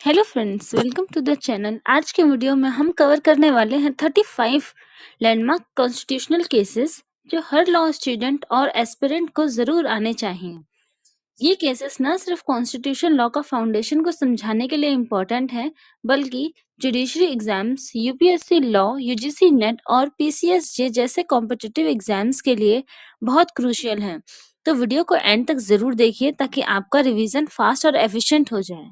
Hello friends, welcome to the channel. आज के video में हम कवर करने वाले हैं 35 लैंडमार्क कॉन्स्टिट्यूशनल केसेस जो हर लॉ स्टूडेंट और एस्पिरेंट को जरूर आने चाहिए। ये केसेस न सिर्फ कॉन्स्टिट्यूशन लॉ का फाउंडेशन को समझाने के लिए इम्पोर्टेंट है, बल्कि judiciary exams, UPSC law, UGC net और पीसीएसजे जैसे कॉम्पिटिटिव एग्जाम्स के लिए बहुत क्रूशियल हैं। तो वीडियो को एंड तक जरूर देखिए ताकि आपका रिवीजन फास्ट और एफिशिएंट हो जाए।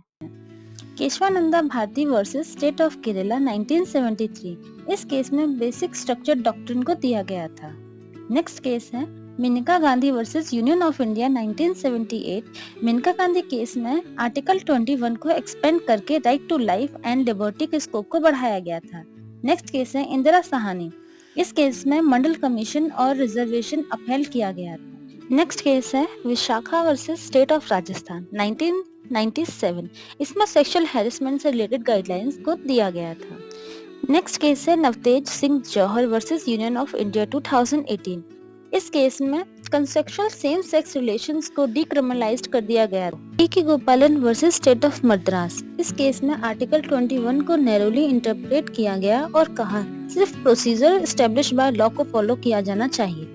Kesavananda Bharati versus state of Kerala 1973। इस केस में बेसिक स्ट्रक्चर डॉक्ट्रिन को दिया गया था। नेक्स्ट केस है Maneka Gandhi versus union of India 1978। Maneka Gandhi case में आर्टिकल 21 को एक्सपेंड करके right to life and liberty के स्कोप को बढ़ाया गया था। नेक्स्ट केस है इंदिरा साहनी। इस केस में मंडल कमीशन और रिजर्वेशन अपहेल किया गया था। नेक्स्ट केस है Vishakha versus state of Rajasthan 1997। इसमें सेक्सुअल हैरेसमेंट से रिलेटेड गाइडलाइंस को दिया गया था। नेक्स्ट केस है नवतेज सिंह जौहर वर्सेस यूनियन ऑफ इंडिया 2018। इस केस में कंसेक्सुअल सेम सेक्स रिलेशंस को डीक्रिमिनलाइज्ड कर दिया गया। के गोपालन वर्सेस स्टेट ऑफ मद्रास। इस केस में आर्टिकल 21 को नैरोली इंटरप्रेट किया गया और कहा सिर्फ प्रोसीजर एस्टेब्लिश बाय लॉ को फॉलो किया जाना चाहिए।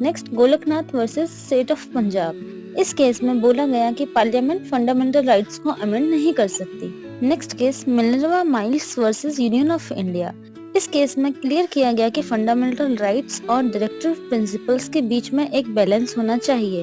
Next Golaknath versus state of Punjab. इस केस में बोला गया कि पार्लियामेंट फंडामेंटल राइट्स को अमेंड नहीं कर सकती। Next case Minerva miles versus union of India. इस केस में क्लियर किया गया कि फंडामेंटल राइट्स और डायरेक्टिव प्रिंसिपल्स के बीच में एक बैलेंस होना चाहिए।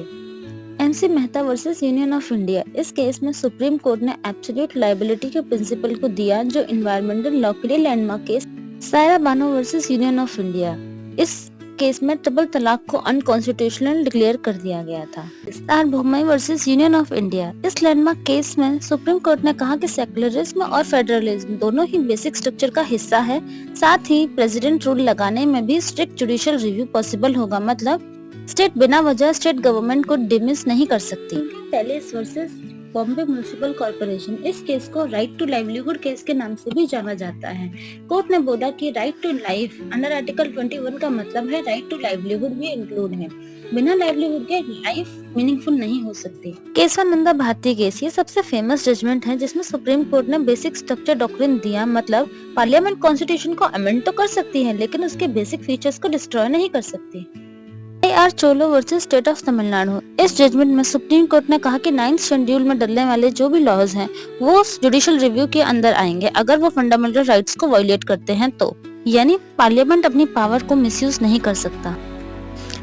MC Mehta versus union of India. इस केस में सुप्रीम कोर्ट ने एब्सोल्यूट लायबिलिटी के प्रिंसिपल को दिया, जो एनवायरमेंटल लॉ के लिए landmark case. Saira Banu versus union of India. इस केस में ट्रिपल तलाक को अनकॉन्स्टिट्यूशनल डिक्लेयर कर दिया गया था। S R Bommai versus union of India. इस लैंडमार्क केस में सुप्रीम कोर्ट ने कहा कि सेक्युलरिज्म और फेडरलिज्म दोनों ही बेसिक स्ट्रक्चर का हिस्सा है। साथ ही प्रेसिडेंट रूल लगाने में भी स्ट्रिक्ट जुडिशियल रिव्यू पॉसिबल होगा, मतलब स्टेट बिना वजह स्टेट गवर्नमेंट को डिमिस नहीं कर सकती। Palace versus Bombay municipal corporation. इस केस को राइट टू लाइवलीहुड केस के नाम से भी जाना जाता है। कोर्ट ने बोला कि right to life under article 21 का मतलब है राइट टू लाइवलीहुड भी इंक्लूड है। बिना लाइवलीहुड के लाइफ मीनिंगफुल नहीं हो सकती। केशवानंदा भारती केस ये सबसे फेमस जजमेंट है जिसमें सुप्रीम कोर्ट ने बेसिक स्ट्रक्चर डॉक्ट्रिन दिया, मतलब पार्लियामेंट कॉन्स्टिट्यूशन को अमेंड तो कर सकती है लेकिन उसके बेसिक फीचर्स को डिस्ट्रॉय नहीं कर सकती। आर चोलो वर्सेस स्टेट ऑफ तमिलनाडु। इस जजमेंट में सुप्रीम कोर्ट ने कहा कि 9th शेड्यूल में डलने वाले जो भी लॉज हैं वो जुडिशियल रिव्यू के अंदर आएंगे अगर वो फंडामेंटल राइट्स को वायलेट करते हैं तो, यानी पार्लियामेंट अपनी पावर को मिसयूज नहीं कर सकता।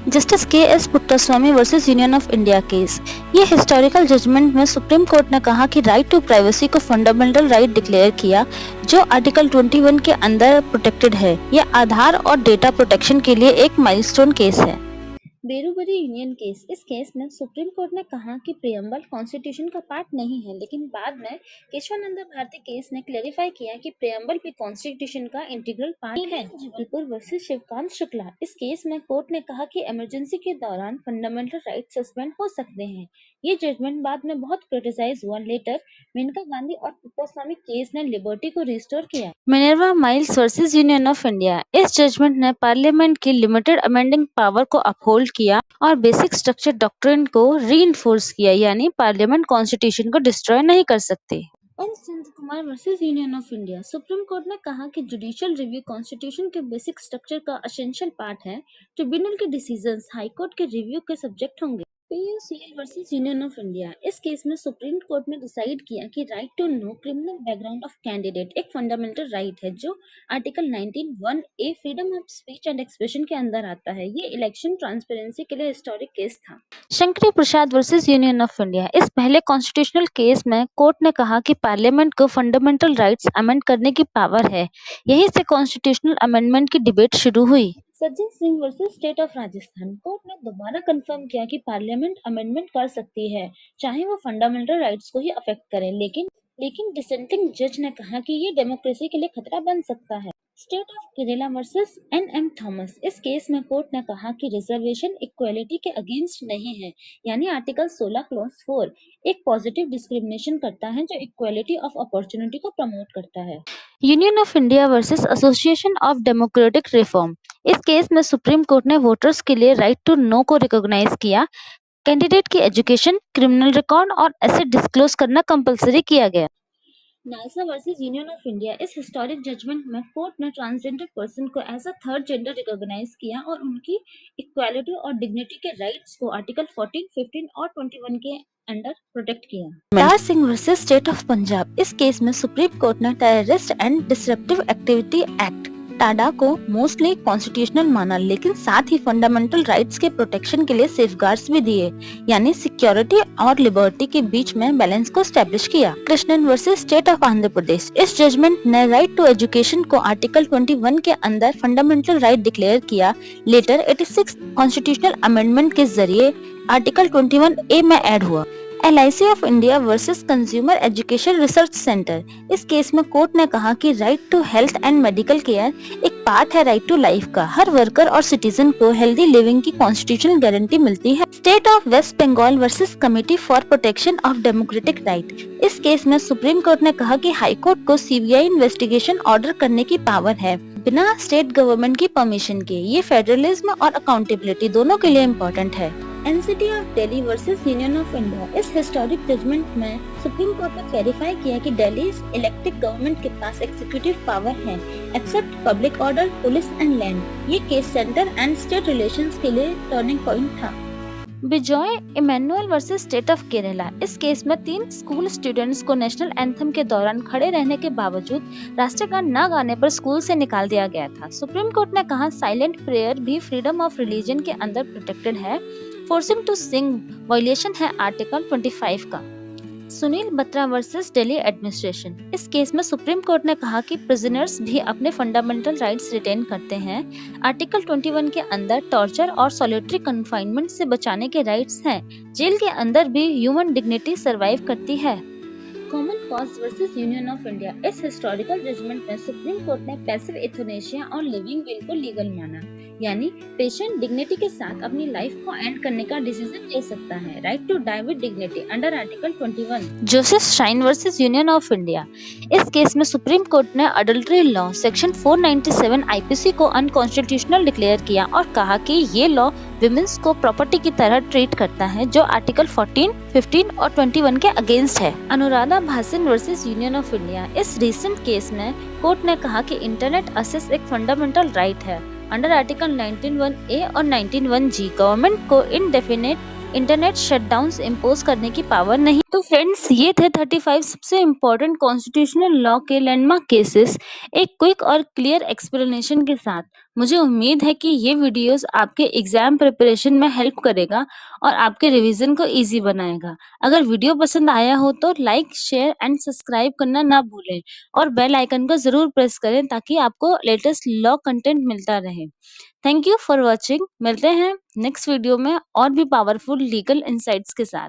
Justice KS. Puttaswamy versus union of India case. ये हिस्टोरिकल जजमेंट में सुप्रीम कोर्ट ने कहा कि राइट टू प्राइवेसी को फंडामेंटल राइट डिक्लेयर किया, जो आर्टिकल 21 के अंदर प्रोटेक्टेड है। यह आधार और डेटा प्रोटेक्शन के लिए एक माइलस्टोन केस है। Berubari union case. इस केस में सुप्रीम कोर्ट ने कहा कि प्रियम्बल कॉन्स्टिट्यूशन का पार्ट नहीं है, लेकिन बाद में केशवानंदा भारती केस ने क्लेरिफाई किया कि प्रियम्बल भी कॉन्स्टिट्यूशन का इंटीग्रल पार्ट है। जबलपुर वर्सेस शिवकांत शुक्ला। इस केस में कोर्ट ने कहा कि इमरजेंसी के दौरान फंडामेंटल राइट सस्पेंड हो सकते हैं। ये जजमेंट बाद में बहुत क्रिटिसाइज हुआ। लेटर मेनका गांधी और पुट्टास्वामी केस ने लिबर्टी को रिस्टोर किया। Minerva miles versus union of India. इस जजमेंट ने पार्लियामेंट की लिमिटेड अमेंडिंग पावर को अपहोल्ड किया और बेसिक स्ट्रक्चर डॉक्ट्रिन को रीइंफोर्स किया, यानी पार्लियामेंट कॉन्स्टिट्यूशन को डिस्ट्रॉय नहीं कर सकती। N Sant Kumar versus union of India. Supreme court ने कहा कि जुडिशियल रिव्यू कॉन्स्टिट्यूशन के बेसिक स्ट्रक्चर का एसेंशियल पार्ट है। ट्रिब्यूनल के डिसीजंस हाई कोर्ट के रिव्यू के सब्जेक्ट होंगे। PUCL versus union of India. इस केस में सुप्रीम कोर्ट ने डिसाइड किया कि right to know criminal background of candidate एक फंडामेंटल राइट है, जो article 19(1)(a) freedom of speech and expression के अंदर आता है। ये इलेक्शन ट्रांसपेरेंसी के लिए हिस्टोरिक केस था। शंकरी प्रसाद वर्सेस यूनियन ऑफ इंडिया। इस पहले कॉन्स्टिट्यूशनल केस में कोर्ट ने कहा कि पार्लियामेंट को फंडामेंटल राइट्स अमेंड करने की पावर है। यहीं से कॉन्स्टिट्यूशनल अमेंडमेंट की डिबेट शुरू हुई। Sajjan Singh versus state of Rajasthan. Court ने दोबारा कंफर्म किया कि पार्लियामेंट अमेंडमेंट कर सकती है, चाहे वो फंडामेंटल राइट्स को ही अफेक्ट करे, लेकिन डिसेंटिंग जज ने कहा कि ये डेमोक्रेसी के लिए खतरा बन सकता है। State of Kerala versus N M. Thomas. इस केस में कोर्ट ने कहा कि रिजर्वेशन इक्वालिटी के अगेंस्ट नहीं है, यानी आर्टिकल 16 क्लॉज 4 एक पॉजिटिव डिस्क्रिमिनेशन करता है जो इक्वालिटी ऑफ अपॉर्चुनिटी को प्रमोट करता है। Union of India versus association of democratic reform. इस केस में सुप्रीम कोर्ट ने वोटर्स के लिए राइट टू नो को रिकॉग्नाइज किया। कैंडिडेट की एजुकेशन, क्रिमिनल रिकॉर्ड और एसेट डिस्क्लोज करना कंपलसरी किया गया। NALSA versus union of India. इस हिस्टोरिक जजमेंट में कोर्ट ने ट्रांसजेंडर पर्सन को as a third gender recognise किया और उनकी इक्वालिटी और डिग्निटी के राइट्स को आर्टिकल 14, 15 और 21 के अंडर प्रोटेक्ट किया। तार Singh versus state of Punjab. इस केस में सुप्रीम कोर्ट ने terrorist and disruptive activity act Tada को मोस्टली कॉन्स्टिट्यूशनल माना, लेकिन साथ ही फंडामेंटल राइट्स के प्रोटेक्शन के लिए सेफगार्ड्स भी दिए, यानी सिक्योरिटी और लिबर्टी के बीच में बैलेंस को स्टैब्लिश किया। Krishnan versus state of Andhra Pradesh. इस जजमेंट ने राइट टू एजुकेशन को आर्टिकल 21 के अंदर फंडामेंटल राइट डिक्लेयर किया। लेटर 86 कॉन्स्टिट्यूशनल अमेंडमेंट के जरिए आर्टिकल 21A में ऐड हुआ। LIC of India versus consumer education research centre. इस केस में कोर्ट ने कहा कि right to health and medical care एक पार्ट है राइट टू लाइफ का। हर वर्कर और सिटीजन को हेल्दी लिविंग की कॉन्स्टिट्यूशनल गारंटी मिलती है। State of West Bengal versus committee for protection of democratic right. इस केस में सुप्रीम कोर्ट ने कहा कि हाई कोर्ट को CBI इन्वेस्टिगेशन ऑर्डर करने की पावर है बिना स्टेट गवर्नमेंट की परमिशन के। ये फेडरलिज्म और अकाउंटेबिलिटी दोनों के लिए इम्पोर्टेंट है। NCT of Delhi versus union of India. इस हिस्टोरिक जजमेंट में सुप्रीम कोर्ट ने क्लैरिफाई किया कि दिल्ली इलेक्टेड गवर्नमेंट के पास एग्जीक्यूटिव पावर है except public order, police and land. ये case centre and state relations के लिए टर्निंग पॉइंट था। Bijoe Emmanuel versus state of Kerala. इस केस में 3 स्कूल स्टूडेंट्स को नेशनल एंथम के दौरान खड़े रहने के बावजूद राष्ट्रगान न गाने पर स्कूल से निकाल दिया गया था। सुप्रीम कोर्ट ने कहा साइलेंट प्रेयर भी फ्रीडम ऑफ रिलीजन के अंदर प्रोटेक्टेड है। फोर्सिंग टू सिंग वायलेशन है आर्टिकल 25 का। Sunil Batra versus Delhi administration. इस केस में सुप्रीम कोर्ट ने कहा कि प्रिजनर्स भी अपने फंडामेंटल राइट्स रिटेन करते हैं। आर्टिकल 21 के अंदर टॉर्चर और सॉलिटरी कन्फाइनमेंट से बचाने के राइट्स हैं। जेल के अंदर भी ह्यूमन डिग्निटी सर्वाइव करती है। Common cause versus union of India. इस हिस्टोरिकल जजमेंट में सुप्रीम कोर्ट ने पैसिव एथनेशिया और लिविंग विल को लीगल माना, यानी पेशेंट डिग्निटी के साथ अपनी लाइफ को एंड करने का डिसीजन ले सकता है। Right to die with dignity under article 21। Joseph Shine versus union of India. इस केस में सुप्रीम कोर्ट ने अडल्ट्री लॉ सेक्शन 497 IPC को अनकॉन्स्टिट्यूशनल डिक्लेयर किया और कहा कि ये लॉ विमेंस को प्रॉपर्टी की तरह ट्रीट करता है, जो आर्टिकल 14, 15 और 21 के अगेंस्ट है। Anuradha Bhasin versus union of India. इस रिसेंट केस में कोर्ट ने कहा कि इंटरनेट एक्सेस एक फंडामेंटल राइट है। अंडर आर्टिकल 19(1)A और 19(1)G गवर्नमेंट को इनडेफिनेट इंटरनेट शटडाउन्स इम्पोज करने की पावर नहीं। तो फ्रेंड्स, ये थे 35 सबसे इम्पोर्टेंट कॉन्स्टिट्यूशनल लॉ के लैंडमार्क केसेस एक क्विक और क्लियर एक्सप्लेनेशन के साथ। मुझे उम्मीद है कि ये वीडियोस आपके एग्जाम प्रिपरेशन में हेल्प करेगा और आपके रिवीजन को इजी बनाएगा। अगर वीडियो पसंद आया हो तो लाइक, शेयर एंड सब्सक्राइब करना ना भूलें और बेल आइकन को जरूर प्रेस करें ताकि आपको लेटेस्ट लॉ कंटेंट मिलता रहे। Thank you for watching. मिलते हैं नेक्स्ट वीडियो में और भी पावरफुल लीगल इंसाइट्स के साथ।